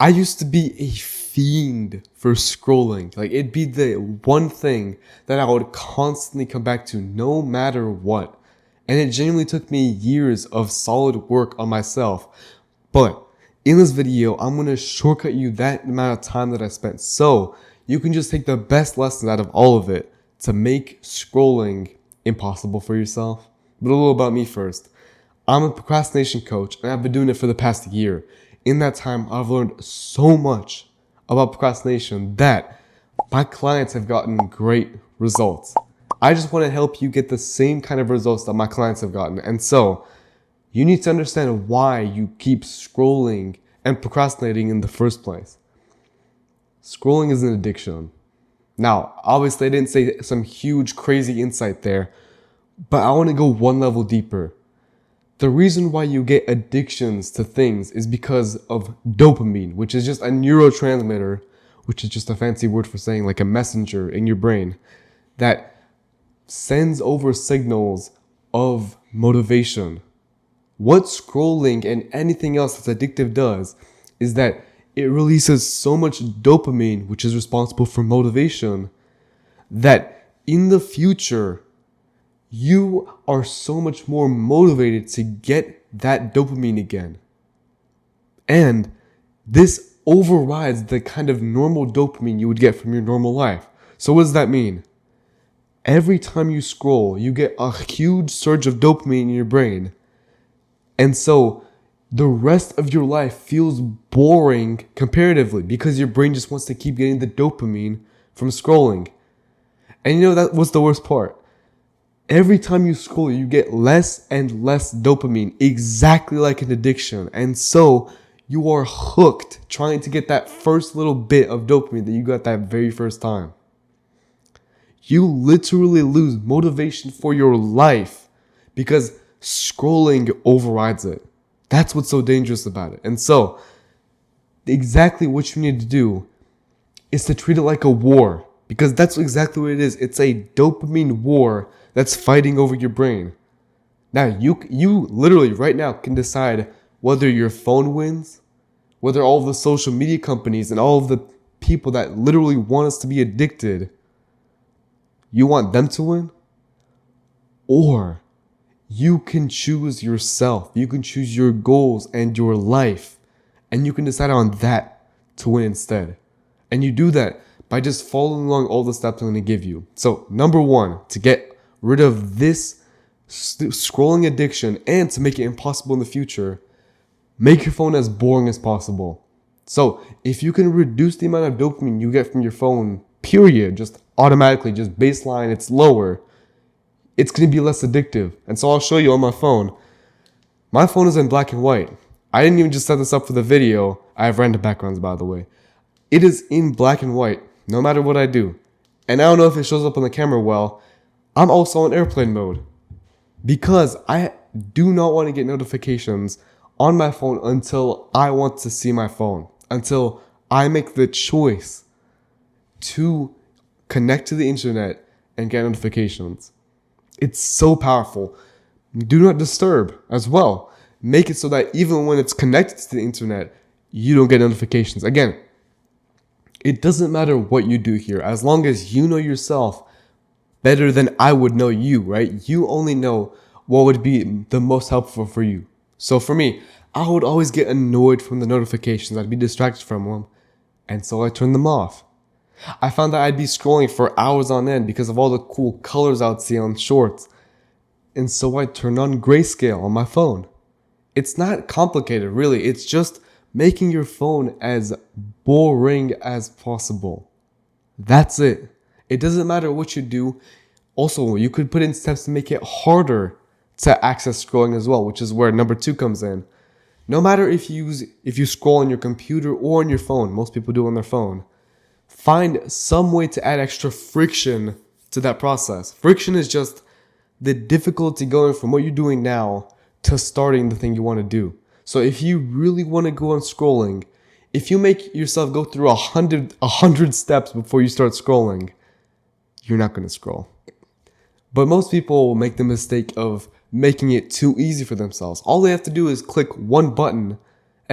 I used to be a fiend for scrolling. Like, it'd be the one thing that I would constantly come back to no matter what. And it genuinely took me years of solid work on myself. But in this video, I'm going to shortcut you that amount of time that I spent so you can just take the best lessons out of all of it to make scrolling impossible for yourself. But a little about me first. I'm a procrastination coach and I've been doing it for the past year. In that time, I've learned so much about procrastination that my clients have gotten great results. I just want to help you get the same kind of results that my clients have gotten. And so you need to understand why you keep scrolling and procrastinating in the first place. Scrolling is an addiction. Now, obviously I didn't say some huge crazy insight there, but I want to go one level deeper. The reason why you get addictions to things is because of dopamine, which is just a neurotransmitter, which is just a fancy word for saying like a messenger in your brain that sends over signals of motivation. What scrolling and anything else that's addictive does is that it releases so much dopamine, which is responsible for motivation, that in the future, you are so much more motivated to get that dopamine again. And this overrides the kind of normal dopamine you would get from your normal life. So what does that mean? Every time you scroll, you get a huge surge of dopamine in your brain. And so the rest of your life feels boring comparatively because your brain just wants to keep getting the dopamine from scrolling. And you know that was the worst part. Every time you scroll, you get less and less dopamine, exactly like an addiction. And so you are hooked trying to get that first little bit of dopamine that you got that very first time. You literally lose motivation for your life because scrolling overrides it. That's what's so dangerous about it. And so exactly what you need to do is to treat it like a war, because that's exactly what it is. It's a dopamine war that's fighting over your brain. Now, you literally right now can decide whether your phone wins, whether all of the social media companies and all of the people that literally want us to be addicted, you want them to win, or you can choose yourself. You can choose your goals and your life, and you can decide on that to win instead. And you do that by just following along all the steps I'm going to give you. So, number one, to get rid of this scrolling addiction and to make it impossible in the future, make your phone as boring as possible. So, if you can reduce the amount of dopamine you get from your phone, period, just automatically, just baseline, it's lower, it's going to be less addictive. And so I'll show you on my phone. My phone is in black and white. I didn't even just set this up for the video. I have random backgrounds, by the way. It is in black and white, no matter what I do. And I don't know if it shows up on the camera well. I'm also on airplane mode because I do not want to get notifications on my phone until I want to see my phone, until I make the choice to connect to the internet and get notifications. It's so powerful. Do not disturb as well. Make it so that even when it's connected to the internet, you don't get notifications. Again, it doesn't matter what you do here, as long as you know yourself better than I would know you, right? You only know what would be the most helpful for you. So for me, I would always get annoyed from the notifications. I'd be distracted from them. And so I turned them off. I found that I'd be scrolling for hours on end because of all the cool colors I'd see on shorts. And so I turned on grayscale on my phone. It's not complicated, really. It's just making your phone as boring as possible. That's it. It doesn't matter what you do. Also, you could put in steps to make it harder to access scrolling as well, which is where number 2 comes in. No matter if you scroll on your computer or on your phone, most people do on their phone, find some way to add extra friction to that process. Friction is just the difficulty going from what you're doing now to starting the thing you want to do. So if you really want to go on scrolling, if you make yourself go through 100 steps before you start scrolling, you're not going to scroll. But most people make the mistake of making it too easy for themselves. All they have to do is click one button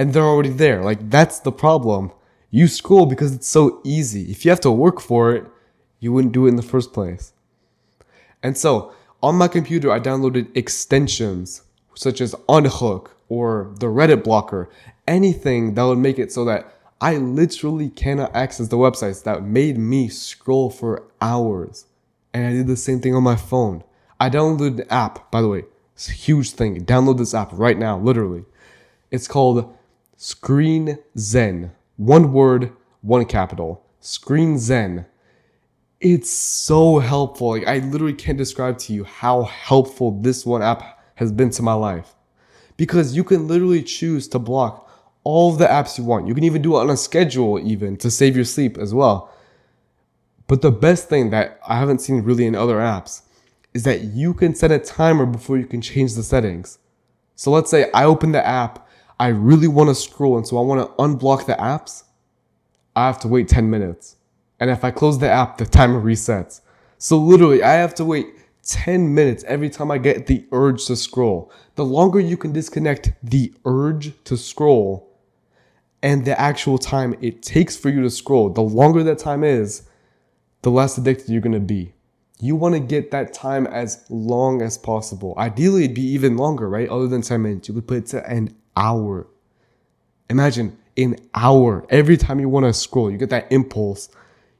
and they're already there. Like, that's the problem. You scroll because it's so easy. If you have to work for it, you wouldn't do it in the first place. And so on my computer, I downloaded extensions such as Unhook or the Reddit blocker, anything that would make it so that I literally cannot access the websites that made me scroll for hours. And I did the same thing on my phone. I downloaded an app, by the way. It's a huge thing. Download this app right now, literally. It's called Screen Zen. One word, one capital. Screen Zen. It's so helpful. Like, I literally can't describe to you how helpful this one app has been to my life. Because you can literally choose to block all of the apps you want. You can even do it on a schedule even to save your sleep as well. But the best thing that I haven't seen really in other apps is that you can set a timer before you can change the settings. So let's say I open the app, I really want to scroll, and so I want to unblock the apps. I have to wait 10 minutes. And if I close the app, the timer resets. So literally, I have to wait 10 minutes every time I get the urge to scroll. The longer you can disconnect the urge to scroll and the actual time it takes for you to scroll, the longer that time is, the less addicted you're going to be. You want to get that time as long as possible. Ideally, it'd be even longer, right? Other than 10 minutes, you could put it to an hour. Imagine an hour. Every time you want to scroll, you get that impulse,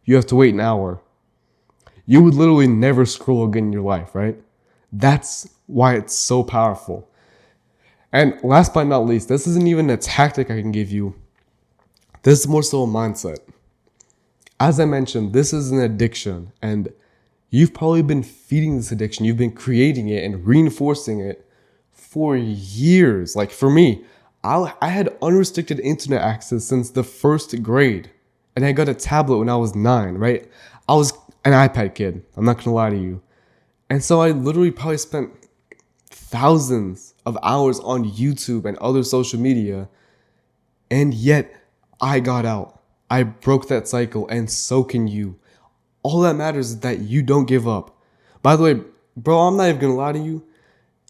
you have to wait an hour. You would literally never scroll again in your life, right? That's why it's so powerful. And last but not least, this isn't even a tactic I can give you. This is more so a mindset. As I mentioned, this is an addiction, and you've probably been feeding this addiction. You've been creating it and reinforcing it for years. Like for me, I had unrestricted internet access since the first grade, and I got a tablet when I was 9, right? I was an iPad kid. I'm not gonna lie to you. And so I literally probably spent thousands of hours on YouTube and other social media, and yet I got out. I broke that cycle, and so can you. All that matters is that you don't give up. By the way, bro, I'm not even gonna lie to you.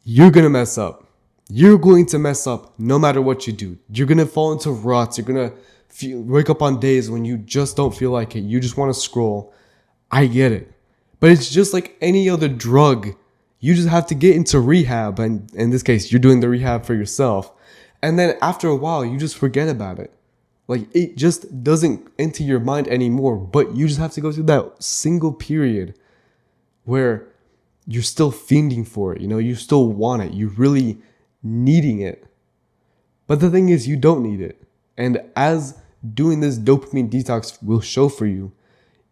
You're gonna mess up. You're going to mess up no matter what you do. You're gonna fall into ruts. You're gonna wake up on days when you just don't feel like it. You just wanna scroll. I get it. But it's just like any other drug. You just have to get into rehab. And in this case, you're doing the rehab for yourself. And then after a while, you just forget about it. Like, it just doesn't enter your mind anymore. But you just have to go through that single period where you're still fiending for it. You know, you still want it. You're really needing it. But the thing is, you don't need it. And as doing this dopamine detox will show for you,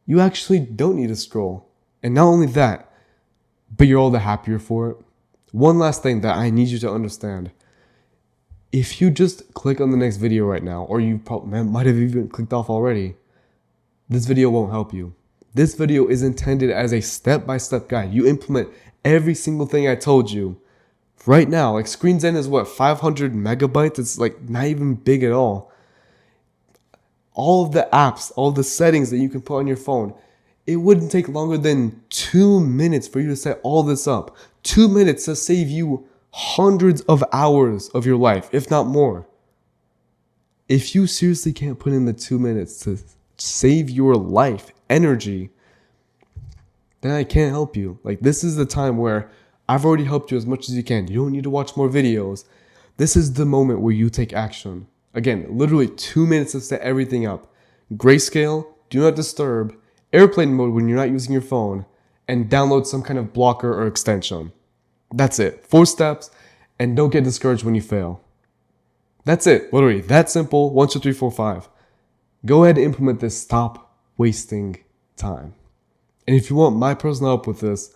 you actually don't need to scroll. And not only that, but you're all the happier for it. One last thing that I need you to understand. If you just click on the next video right now, or you probably might have even clicked off already, this video won't help you. This video is intended as a step-by-step guide. You implement every single thing I told you right now. Like, Screen Zen is what, 500 megabytes? It's like not even big at all. All of the apps, all the settings that you can put on your phone, it wouldn't take longer than 2 minutes for you to set all this up. 2 minutes to save you hundreds of hours of your life, if not more. If you seriously can't put in the 2 minutes to save your life, energy, then I can't help you. Like, this is the time where I've already helped you as much as you can. You don't need to watch more videos. This is the moment where you take action. Again, literally 2 minutes to set everything up. Grayscale, do not disturb, airplane mode when you're not using your phone, and download some kind of blocker or extension. That's it. 4 steps, and don't get discouraged when you fail. That's it. Literally, that simple. 1, 2, 3, 4, 5. Go ahead and implement this. Stop wasting time. And if you want my personal help with this,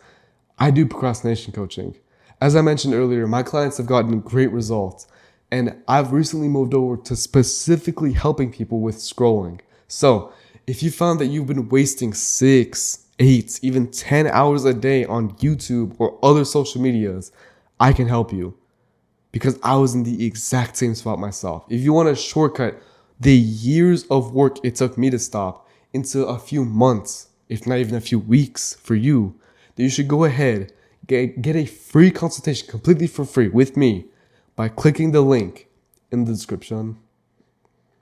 I do procrastination coaching. As I mentioned earlier, my clients have gotten great results, and I've recently moved over to specifically helping people with scrolling. So if you found that you've been wasting 6, 8, even 10 hours a day on YouTube or other social medias, I can help you, because I was in the exact same spot myself. If you want to shortcut the years of work it took me to stop into a few months, if not even a few weeks for you, then you should go ahead, get a free consultation completely for free with me by clicking the link in the description